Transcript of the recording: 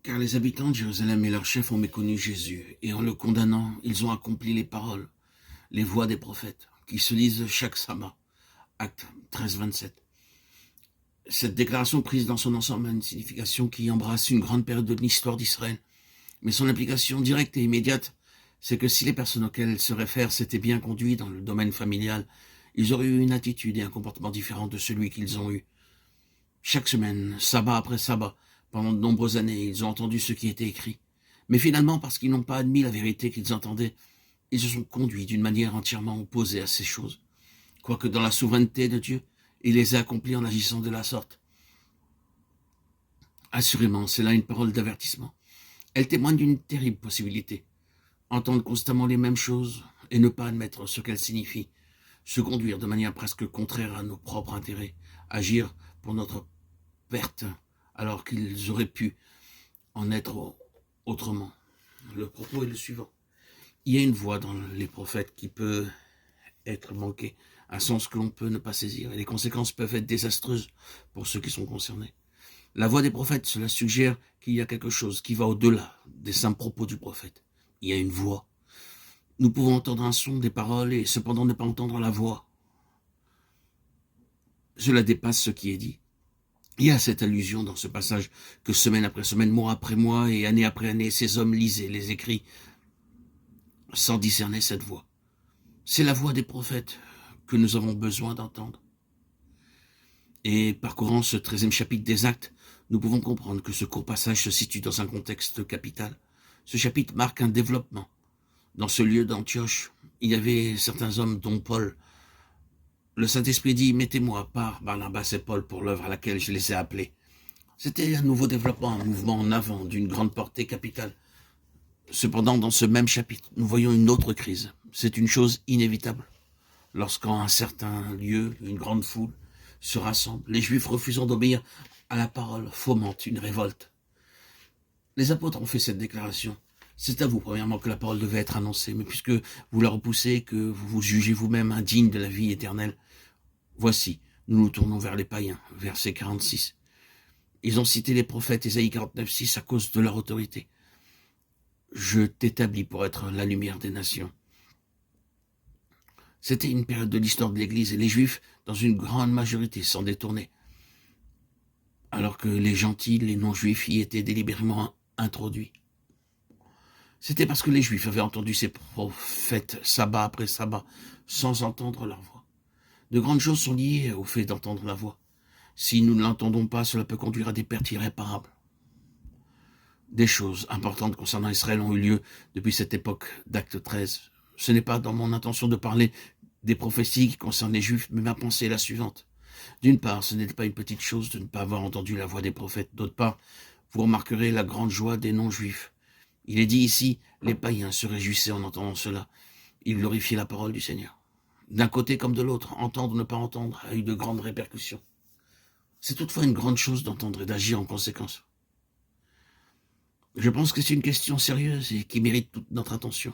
Car les habitants de Jérusalem et leurs chefs ont méconnu Jésus, et en le condamnant, ils ont accompli les paroles, les voix des prophètes, qui se lisent chaque sabbat. Acte 13, 27. Cette déclaration prise dans son ensemble a une signification qui embrasse une grande période de l'histoire d'Israël. Mais son implication directe et immédiate, c'est que si les personnes auxquelles elle se réfère s'étaient bien conduites dans le domaine familial, ils auraient eu une attitude et un comportement différent de celui qu'ils ont eu. Chaque semaine, sabbat après sabbat, pendant de nombreuses années, ils ont entendu ce qui était écrit. Mais finalement, parce qu'ils n'ont pas admis la vérité qu'ils entendaient, ils se sont conduits d'une manière entièrement opposée à ces choses. Quoique dans la souveraineté de Dieu, il les a accomplis en agissant de la sorte. Assurément, c'est là une parole d'avertissement. Elle témoigne d'une terrible possibilité. Entendre constamment les mêmes choses et ne pas admettre ce qu'elles signifient. Se conduire de manière presque contraire à nos propres intérêts. Agir pour notre perte alors qu'ils auraient pu en être autrement. Le propos est le suivant. Il y a une voix dans les prophètes qui peut être manquée, un sens que l'on peut ne pas saisir, et les conséquences peuvent être désastreuses pour ceux qui sont concernés. La voix des prophètes, cela suggère qu'il y a quelque chose qui va au-delà des simples propos du prophète. Il y a une voix. Nous pouvons entendre un son, des paroles, et cependant ne pas entendre la voix. Cela dépasse ce qui est dit. Il y a cette allusion dans ce passage que semaine après semaine, mois après mois et année après année, ces hommes lisaient les écrits sans discerner cette voix. C'est la voix des prophètes que nous avons besoin d'entendre. Et parcourant ce 13e chapitre des Actes, nous pouvons comprendre que ce court passage se situe dans un contexte capital. Ce chapitre marque un développement. Dans ce lieu d'Antioche, il y avait certains hommes, dont Paul. Le Saint-Esprit dit, mettez-moi par Barnabas et Paul pour l'œuvre à laquelle je les ai appelés. C'était un nouveau développement, un mouvement en avant d'une grande portée capitale. Cependant, dans ce même chapitre, nous voyons une autre crise. C'est une chose inévitable. Lorsqu'en un certain lieu, une grande foule se rassemble, les Juifs refusant d'obéir à la parole fomentent une révolte. Les apôtres ont fait cette déclaration. C'est à vous, premièrement, que la parole devait être annoncée, mais puisque vous la repoussez, que vous vous jugez vous-même indigne de la vie éternelle, voici, nous nous tournons vers les païens, verset 46. Ils ont cité les prophètes, Ésaïe 49, 6, à cause de leur autorité. Je t'établis pour être la lumière des nations. C'était une période de l'histoire de l'Église, et les Juifs, dans une grande majorité, s'en détournaient, alors que les gentils, les non-juifs, y étaient délibérément introduits. C'était parce que les Juifs avaient entendu ces prophètes sabbat après sabbat, sans entendre leur voix. De grandes choses sont liées au fait d'entendre la voix. Si nous ne l'entendons pas, cela peut conduire à des pertes irréparables. Des choses importantes concernant Israël ont eu lieu depuis cette époque d'Acte 13. Ce n'est pas dans mon intention de parler des prophéties qui concernent les Juifs, mais ma pensée est la suivante. D'une part, ce n'est pas une petite chose de ne pas avoir entendu la voix des prophètes. D'autre part, vous remarquerez la grande joie des non-juifs. Il est dit ici, les païens se réjouissaient en entendant cela. Ils glorifiaient la parole du Seigneur. D'un côté comme de l'autre, entendre ou ne pas entendre a eu de grandes répercussions. C'est toutefois une grande chose d'entendre et d'agir en conséquence. Je pense que c'est une question sérieuse et qui mérite toute notre attention.